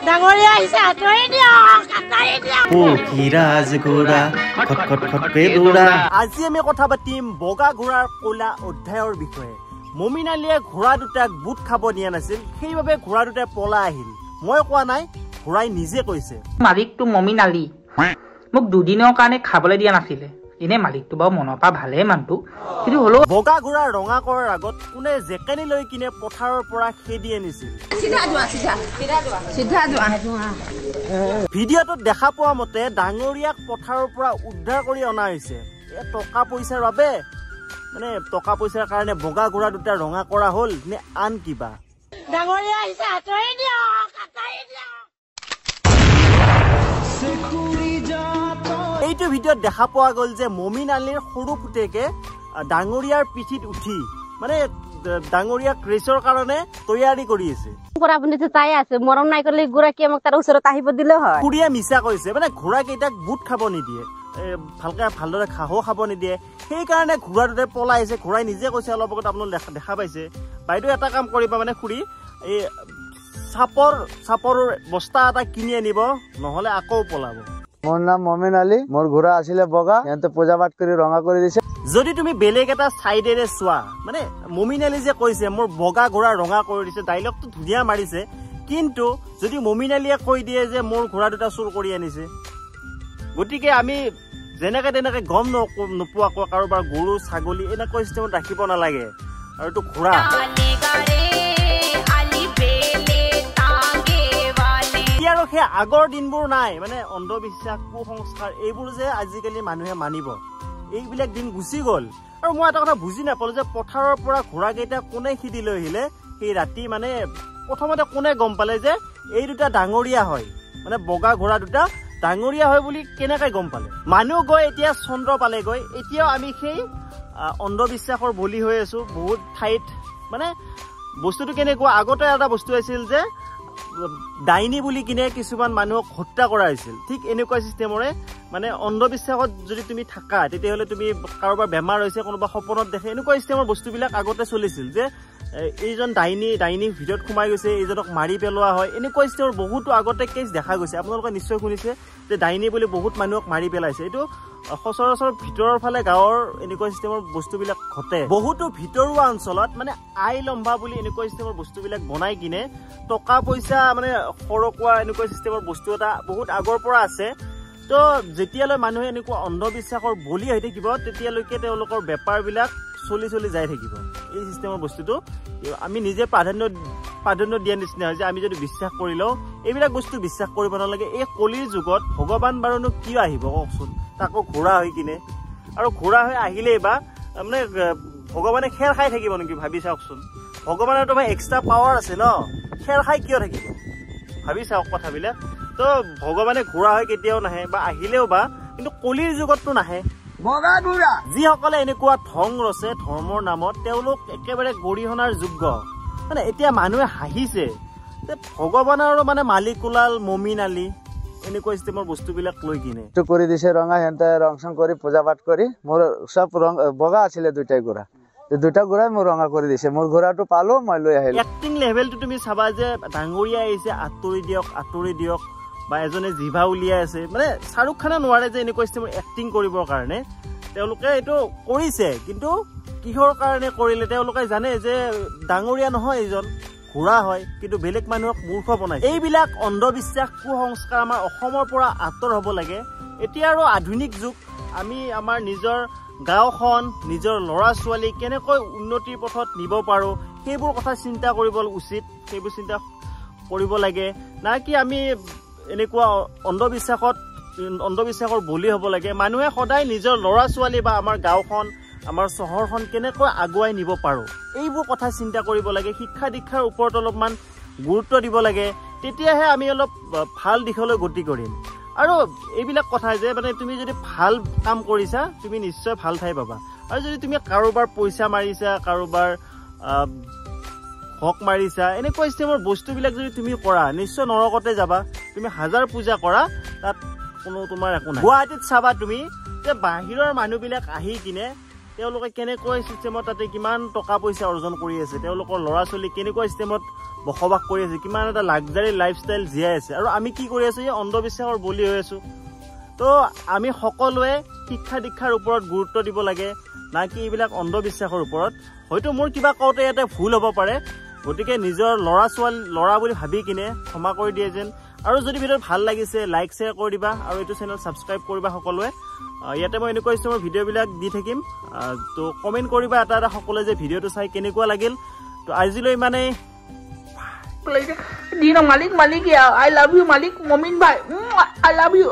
ডাঙৰীয়া আহিছে আতৰি দিয়ক কাটাই দিয়ক পখিৰাজ ঘোঁৰা খট খট খটকে দৌৰা আজি আমি কথা পাতিম বগা ঘোঁৰাৰ কলা অধ্যায়ৰ বিষয়ে মমিন আলীয়ে ঘোঁৰা দুটাক বুট খাব দিয়া নাছিল সেইবাবে ঘোঁৰা দুটাই পলা আহিল মই কোৱা নাই ঘোঁৰাই নিজে কৈছে মালিকটো মমিন আলী মোক দুদিনৰ কাৰণে খাবলৈ দিয়া নাছিলে এনে মালিকটো বাৰু মনৰ পৰা ভালে মানটো কিন্তু হলো বগা ঘোঁৰা ৰঙা কৰাৰ আগত কোনে জেকেনি লৈ কিনে পথাৰৰ পৰা খেদি আনিছিল ভিডিঅ'টোত দেখা পোৱা মতে ডাঙৰীয়াক পথাৰৰ পৰা উদ্ধাৰ কৰি অনা হৈছে টকা পইচাৰ বাবে মানে টকা পইচাৰ কাৰণে বগা ঘোঁৰা দুটা ৰঙা কৰা হ'ল নে আন কিবা ডাঙৰীয়া আহিছে আতৰি দিয়ক কাটাই দিয়ক এইটো ভিডিঅ'ত দেখা পোৱা গ'ল যে মমিন আলীৰ সৰু পুতেকে ডাঙৰীয়াৰ পিঠিত উঠি মানে ডাঙৰীয়াক ৰেচৰ কাৰণে তৈয়াৰী কৰি আছে আপুনি চাই আছে মৰম নাই কৰিলে ঘোঁৰা কি আমাক তাৰ ওচৰত আহিব দিলে হয় খুৰীয়ে মিছা কৈছে মানে ঘোঁৰা কেইটাক বুট খাব নিদিয়ে ভালদৰে ঘাঁহো খাব নিদিয়ে সেইকাৰণে ঘোঁৰা দুটাই পলাইছে ঘোঁৰাই নিজে কৈছে অলপ আগত আপোনালোকে দেখা পাইছে বাইদেউ এটা কাম কৰিবা মানে খুৰী এই চাপৰ বস্তা এটা কিনি আনিব নহলে আকৌ পলাব মোৰ নাম মমিন আলী মোৰ ঘোঁৰা আছিলে বগা সিহঁতে পূজা পাঠ কৰি ৰঙা কৰি দিছে যদি তুমি বেলেগ এটা চাইডেৰে চোৱা মানে মমিন আলী যে কৈছে মোৰ বগা ঘোঁৰা ৰঙা কৰি দিছে ডাইলগটো ধুনীয়া মাৰিছে কিন্তু যদি মমিন আলীয়ে কৈ দিয়ে যে মোৰ ঘোঁৰা দুটা চুৰ কৰি আনিছে গতিকে আমি যেনেকে তেনেকে গম নোপোৱাকৈ কাৰোবাৰ গৰু ছাগলী এনেকুৱা চিষ্টেমত ৰাখিব নালাগে আৰু এইটো ঘোঁৰা আৰু সেই আগৰ দিনবোৰ নাই মানে অন্ধবিশ্বাস কুসংস্কাৰ এইবোৰ যে আজিকালি মানুহে মানিব এইবিলাক দিন গুচি গ'ল আৰু মই এটা কথা বুজি নাপালো যে পথাৰৰ পৰা ঘোঁৰা কেইটা কোনে খেদি লৈ আহিলে সেই ৰাতি মানে প্ৰথমতে কোনে গম পালে যে এই দুটা ডাঙৰীয়া হয় মানে বগা ঘোঁৰা দুটা ডাঙৰীয়া হয় বুলি কেনেকে গম পালে মানুহ গৈ এতিয়া চন্দ্ৰ পালেগৈ এতিয়াও আমি সেই অন্ধবিশ্বাসৰ বলি হৈ আছো বহুত ঠাইত মানে বস্তুটো কেনেকুৱা আগতে এটা বস্তু আছিল যে ডাইনী বুলি কিনে কিছুমান মানুহক হত্যা কৰা হৈছিল ঠিক এনেকুৱা চিষ্টেমৰে মানে অন্ধবিশ্বাসত যদি তুমি থাকা তেতিয়াহ'লে তুমি কাৰোবাৰ বেমাৰ হৈছে কোনোবা সপোনত দেখে এনেকুৱা চিষ্টেমৰ বস্তুবিলাক আগতে চলিছিল যে এইজন ডাইনী ভিতৰত সোমাই গৈছে এইজনক মাৰি পেলোৱা হয় এনেকুৱা চিষ্টেমৰ বহুতো আগতে কেছ দেখা গৈছে আপোনালোকে নিশ্চয় শুনিছে যে ডাইনী বুলি বহুত মানুহক মাৰি পেলাইছে এইটো সচৰাচৰ ভিতৰৰ ফালে গাঁৱৰ এনেকুৱা চিষ্টেমৰ বস্তুবিলাক ঘটে বহুতো ভিতৰুৱা অঞ্চলত মানে আই লম্বা বুলি এনেকুৱা চিষ্টেমৰ বস্তুবিলাক বনাই কিনে টকা পইচা মানে সৰকোৱা এনেকুৱা চিষ্টেমৰ বস্তু এটা বহুত আগৰ পৰা আছে তো যেতিয়ালৈ মানুহে এনেকুৱা অন্ধবিশ্বাসৰ বলি হৈ থাকিব তেতিয়ালৈকে তেওঁলোকৰ বেপাৰবিলাক চলি যাই থাকিব এই চিষ্টেমৰ বস্তুটো আমি নিজে প্ৰাধান্য দিয়া নিচিনা হয় যে আমি যদি বিশ্বাস কৰি লওঁ এইবিলাক বস্তু বিশ্বাস কৰিব নালাগে এই কলিৰ যুগত ভগৱান বাৰুনো কিয় আহিব কওকচোন তাকো ঘোঁৰা হৈ কিনে আৰু ঘোঁৰা হৈ আহিলেই বা মানে ভগৱানে খেৰ খাই থাকিব নেকি ভাবি চাওকচোন ভগৱানৰ তোমাৰ এক্সট্ৰা পাৱাৰ আছে ন খেৰ খাই কিয় থাকিব ভাবি চাওক কথাবিলাক তো ভগৱানে ঘোঁৰা হৈ কেতিয়াও নাহে বা আহিলেও বা কিন্তু কলিৰ যুগততো নাহে যিসকলে এনেকুৱা ধং ৰচে ধৰ্মৰ নামত তেওঁলোক একেবাৰে গৰিহণাৰ যোগ্য মানে এতিয়া মানুহে হাঁহিছে যে ভগৱানৰো মানে মালিক ওলাল মমিন আলী এনেকুৱা চিষ্টেমৰ বস্তুবিলাক লৈ কিনে কৰি দিছে ৰঙা সিহঁতে ৰং চং কৰি পূজা পাঠ কৰি মোৰ চব ৰং বগা আছিলে দুটা ঘোঁৰাই মোৰ ৰঙা কৰি দিছে মোৰ ঘোঁৰাটো পালো মই লৈ আহিলো এক্টিং লেভেলটো তুমি চাবা যে ডাঙৰীয়া আহিছে আঁতৰি দিয়ক বা এজনে জিভা উলিয়াই আছে মানে শ্বাহৰুখ খানে নোৱাৰে যে এনেকুৱা চিষ্টেমৰ এক্টিং কৰিবৰ কাৰণে তেওঁলোকে এইটো কৰিছে কিন্তু কিহৰ কাৰণে কৰিলে তেওঁলোকে জানে যে ডাঙৰীয়া নহয় এইজন ঘোঁৰা হয় কিন্তু বেলেগ মানুহক মূৰ্খ বনায় এইবিলাক অন্ধবিশ্বাস কুসংস্কাৰ আমাৰ অসমৰ পৰা আঁতৰ হ'ব লাগে এতিয়া আৰু আধুনিক যুগ আমি আমাৰ নিজৰ গাঁওখন নিজৰ ল'ৰা ছোৱালী কেনেকৈ উন্নতিৰ পথত নিব পাৰোঁ সেইবোৰ কথা চিন্তা কৰিব উচিত সেইবোৰ চিন্তা কৰিব লাগে না কি আমি এনেকুৱা অন্ধবিশ্বাসৰ বলি হ'ব লাগে মানুহে সদায় নিজৰ ল'ৰা ছোৱালী বা আমাৰ গাঁওখন আমাৰ চহৰখন কেনেকৈ আগুৱাই নিব পাৰোঁ এইবোৰ কথা চিন্তা কৰিব লাগে শিক্ষা দীক্ষাৰ ওপৰত অলপমান গুৰুত্ব দিব লাগে তেতিয়াহে আমি অলপ ভাল দিশলৈ গতি কৰিম আৰু এইবিলাক কথা যে মানে তুমি যদি ভাল কাম কৰিছা তুমি নিশ্চয় ভাল ঠাই পাবা আৰু যদি তুমি কাৰোবাৰ পইচা মাৰিছা কাৰোবাৰ হক মাৰিছা এনেকুৱা চিষ্টেমৰ বস্তুবিলাক যদি তুমি কৰা নিশ্চয় নৰকতে যাবা তুমি হাজাৰ পূজা কৰা তাত কোনো তোমাৰ একো নাই গুৱাহাটীত চাবা তুমি যে বাহিৰৰ মানুহবিলাক আহি কিনে তেওঁলোকে কেনেকৈ চিষ্টেমত তাতে কিমান টকা পইচা অৰ্জন কৰি আছে তেওঁলোকৰ ল'ৰা ছোৱালী কেনেকুৱা চিষ্টেমত বসবাস কৰি আছে, কিমান এটা লাক্সাৰী লাইফষ্টাইল জীয়াই আছে, আৰু আমি কি কৰি আছো? এই অন্ধবিশ্বাসৰ বলি হৈ আছো। তো আমি সকলোৱে শিক্ষা দীক্ষাৰ ওপৰত গুৰুত্ব দিব লাগে, না কি এইবিলাক অন্ধবিশ্বাসৰ ওপৰত। হয়তো মোৰ কিবা কওঁতে ইয়াতে ভুল হ'ব পাৰে, গতিকে নিজৰ ল'ৰা বুলি ভাবি কিনে ক্ষমা কৰি দিয়ে যেন। আৰু যদি ভিডিঅ' ভাল লাগিছে লাইক শ্বেয়াৰ কৰি দিবা, আৰু এইটো চেনেল ছাবস্ক্ৰাইব কৰিবা সকলোৱে। ইয়াতে মই এনেকুৱা হিচাপৰ ভিডিঅ'বিলাক দি থাকিম, তো কমেণ্ট কৰিবা এটা সকলোৱে যে ভিডিঅ'টো চাই কেনেকুৱা লাগিল। তো আজিলৈ মানে মালিক আই লাভ ইউ মালিক মমিন ভাই আই লাভ ইউ